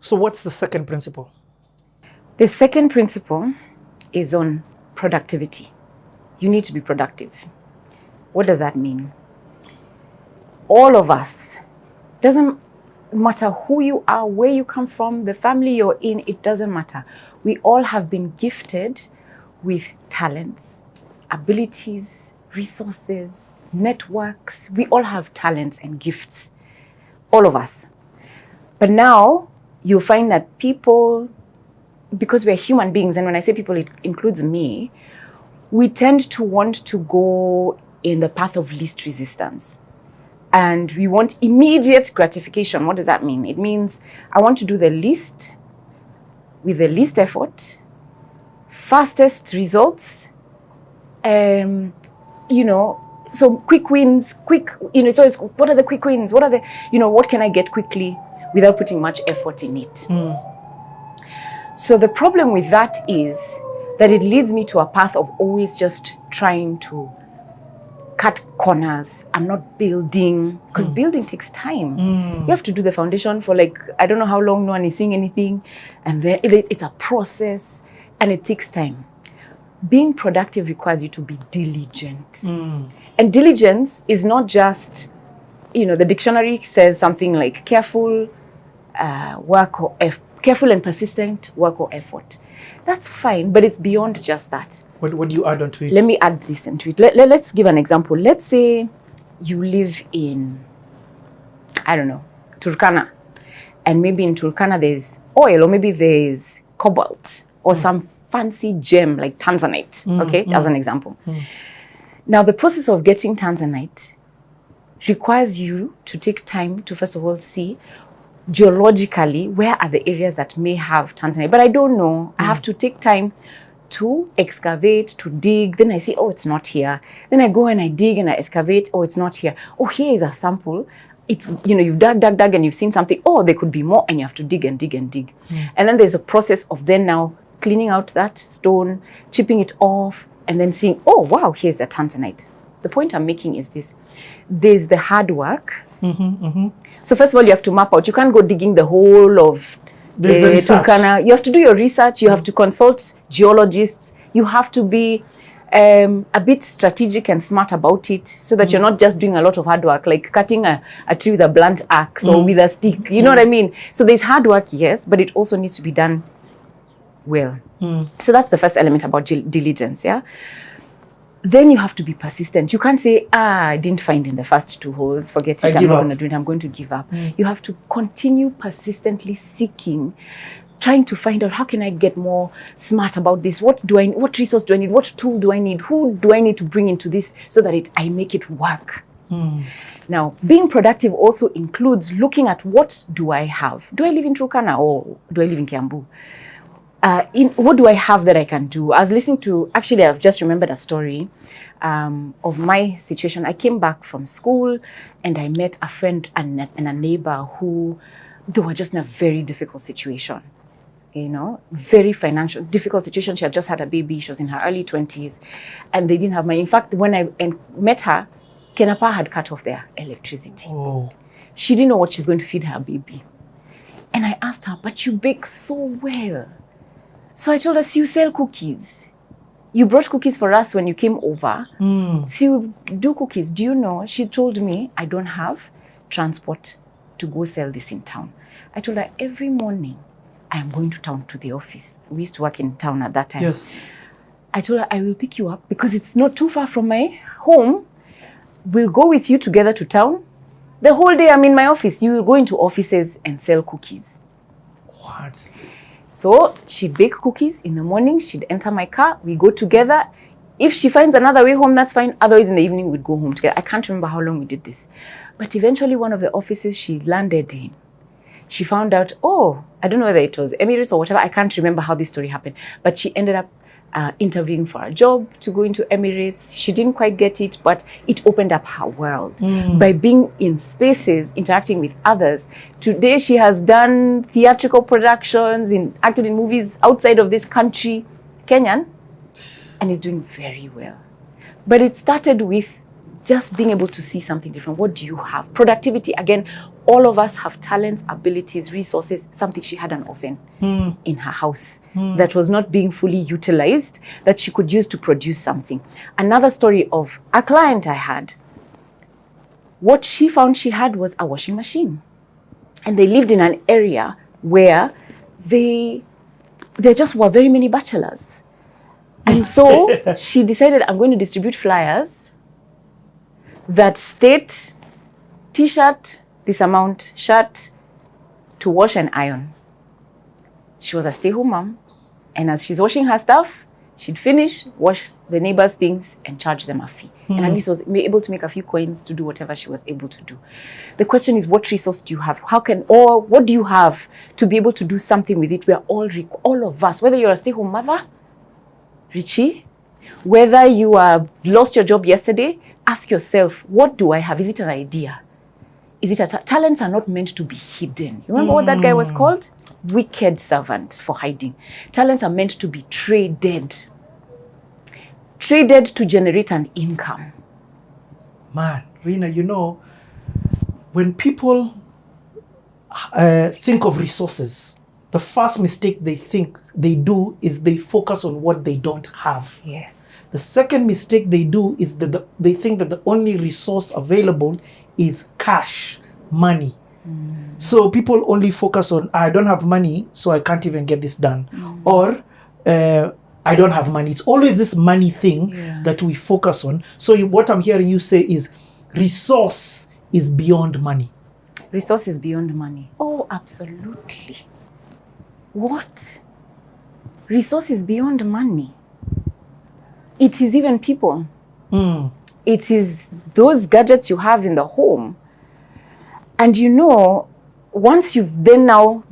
So what's the second principle? The second principle is on productivity. You need to be productive. What does that mean? All of us, doesn't matter who you are, where you come from, the family you're in, it doesn't matter. We all have been gifted with talents, abilities, resources, networks. We all have talents and gifts, all of us. But now you'll find that people, because we're human beings, and when I say people, it includes me, we tend to want to go in the path of least resistance. And we want immediate gratification. What does that mean? It means I want to do the least with the least effort, fastest results, so quick wins, it's always, what are the quick wins? What are the, what can I get quickly without putting much effort in it? So the problem with that is that it leads me to a path of always just trying to cut corners. I'm not building, because building takes time. You have to do the foundation for I don't know how long, no one is seeing anything. And then it's a process and it takes time. Being productive requires you to be diligent. And diligence is not just, the dictionary says something like careful careful and persistent work or effort. That's fine, but it's beyond just that. What do you add onto it? Let me add this into it. Let's give an example. Let's say you live in, I don't know, Turkana. And maybe in Turkana there's oil, or maybe there's cobalt, or some fancy gem like tanzanite, as an example. Now, the process of getting tanzanite requires you to take time to, first of all, see geologically where are the areas that may have tanzanite. But I don't know. I have to take time to excavate, to dig. Then I say, oh, it's not here. Then I go and I dig and I excavate. Oh, it's not here. Oh, here is a sample. It's, you've dug, and you've seen something. Oh, there could be more, and you have to dig and dig and dig. And then there's a process of then now cleaning out that stone, chipping it off, and then seeing, oh, wow, here's a tanzanite. The point I'm making is this. There's the hard work. So first of all, you have to map out. You can't go digging the whole of the Turkana. You have to do your research. You have to consult geologists. You have to be a bit strategic and smart about it, so that you're not just doing a lot of hard work, like cutting a tree with a blunt axe or with a stick. You know what I mean? So there's hard work, yes, but it also needs to be done well. So that's the first element about diligence, yeah? Then you have to be persistent. You can't say, I didn't find in the first 2 holes, forget it, I'm not going to do it, I'm going to give up. You have to continue persistently seeking, trying to find out, how can I get more smart about this? What resource do I need? What tool do I need? Who do I need to bring into this so that I make it work? Now, being productive also includes looking at, what do I have? Do I live in Turkana or do I live in Kiambu? What do I have that I can do? I was listening to, actually, I've just remembered a story of my situation. I came back from school and I met a friend and a neighbor who, they were just in a very difficult situation. Very financial, difficult situation. She had just had a baby. She was in her early 20s and they didn't have money. In fact, when I met her, Kenapa had cut off their electricity. She didn't know what she's going to feed her baby. And I asked her, but you bake so well. So I told her, so you sell cookies. You brought cookies for us when you came over. So you do cookies. Do you know? She told me, I don't have transport to go sell this in town. I told her, every morning, I am going to town to the office. We used to work in town at that time. Yes. I told her, I will pick you up because it's not too far from my home. We'll go with you together to town. The whole day I'm in my office. You will go into offices and sell cookies. What? So she'd bake cookies in the morning. She'd enter my car. We go together. If she finds another way home, that's fine. Otherwise, in the evening, we'd go home together. I can't remember how long we did this. But eventually, one of the offices she landed in, she found out, I don't know whether it was Emirates or whatever. I can't remember how this story happened. But she ended up interviewing for a job to go into Emirates. She didn't quite get it, but it opened up her world. By being in spaces, interacting with others. Today, she has done theatrical productions, acted in movies outside of this country, Kenyan, and is doing very well. But it started with just being able to see something different. What do you have? Productivity, again, all of us have talents, abilities, resources, something. She had an oven in her house that was not being fully utilized, that she could use to produce something. Another story of a client I had, what she found she had was a washing machine. And they lived in an area where there just were very many bachelors. And so she decided, I'm going to distribute flyers that state t-shirt, this amount, shirt, to wash and iron. She was a stay-home mom. And as she's washing her stuff, she'd finish, wash the neighbors' things, and charge them a fee. And at least was able to make a few coins to do whatever she was able to do. The question is, what resource do you have? Or what do you have to be able to do something with it? We are all of us, whether you're a stay-home mother, Richie, whether you lost your job yesterday, ask yourself, what do I have? Is it an idea? Is it talents are not meant to be hidden. You remember what that guy was called? Wicked servant for hiding. Talents are meant to be traded to generate an income. Man, Rina, when people think of resources, the first mistake they do is they focus on what they don't have. Yes. The second mistake they do is that they think that the only resource available is cash, money. So people only focus on, I don't have money, so I can't even get this done. Or I don't have money. It's always this money thing that we focus on. So what I'm hearing you say is resource is beyond money. Resource is beyond money. Oh, absolutely. What? Resource is beyond money. It is even people. It is those gadgets you have in the home. And once you've then now,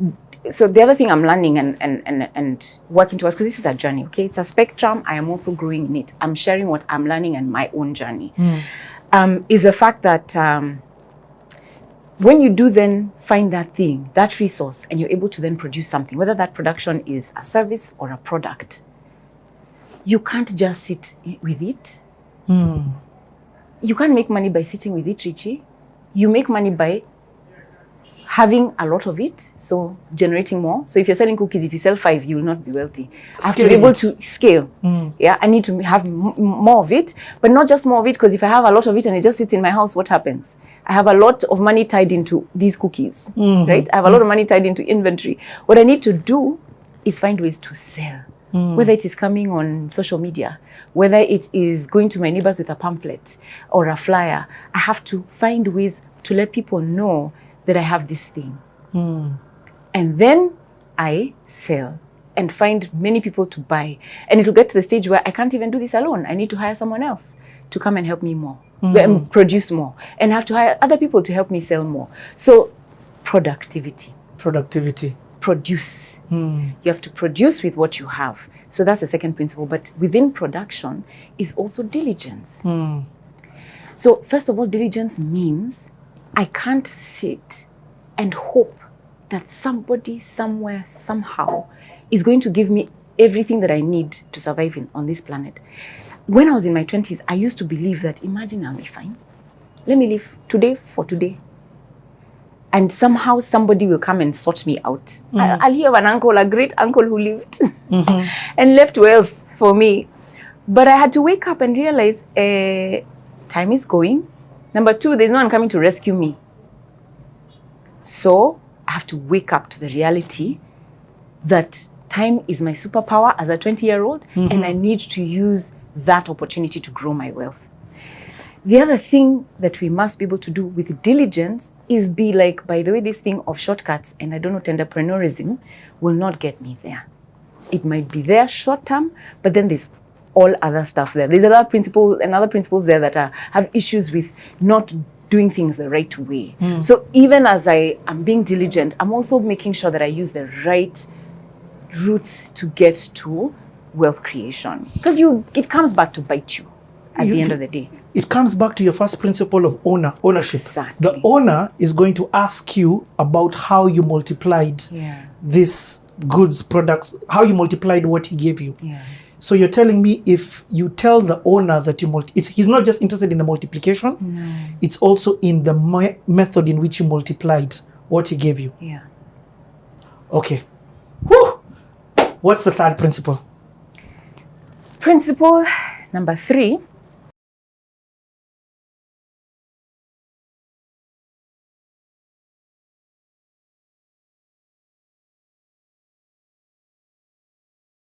so the other thing I'm learning and working towards, because this is a journey, okay? It's a spectrum. I am also growing in it. I'm sharing what I'm learning and my own journey. Is the fact that when you do then find that thing, that resource, and you're able to then produce something, whether that production is a service or a product, you can't just sit with it. You can't make money by sitting with it, Richie. You make money by having a lot of it, so generating more. So if you're selling cookies, if you sell 5, you will not be wealthy. I have to be able to scale. Yeah, I need to have more of it, but not just more of it, because if I have a lot of it and it just sits in my house, what happens? I have a lot of money tied into these cookies, right? I have a lot of money tied into inventory. What I need to do is find ways to sell, whether it is coming on social media, whether it is going to my neighbors with a pamphlet or a flyer. I have to find ways to let people know that I have this thing. And then I sell and find many people to buy. And it will get to the stage where I can't even do this alone. I need to hire someone else to come and help me more, and produce more, and have to hire other people to help me sell more. So productivity. Produce. You have to produce with what you have. So that's the second principle. But within production is also diligence. So first of all, diligence means I can't sit and hope that somebody, somewhere, somehow is going to give me everything that I need to survive on this planet. When I was in my 20s, I used to believe that, imagine I'll be fine. Let me live today for today. And somehow somebody will come and sort me out. I'll hear of an uncle, a great uncle who lived and left wealth for me. But I had to wake up and realize time is going. Number 2, there's no one coming to rescue me. So I have to wake up to the reality that time is my superpower as a 20-year-old, and I need to use that opportunity to grow my wealth. The other thing that we must be able to do with diligence is be like, by the way, this thing of shortcuts and entrepreneurism will not get me there. It might be there short term, but then there's all other stuff there. There's other principles there that have issues with not doing things the right way. So even as I am being diligent, I'm also making sure that I use the right routes to get to wealth creation. Because it comes back to bite you at the end of the day. It comes back to your first principle of ownership. Exactly. The owner is going to ask you about how you multiplied these goods, products, how you multiplied what he gave you. So you're telling me if you tell the owner that he's not just interested in the multiplication, it's also in the method in which you multiplied what he gave you. Yeah. Okay. Whew. What's the third principle? Principle number 3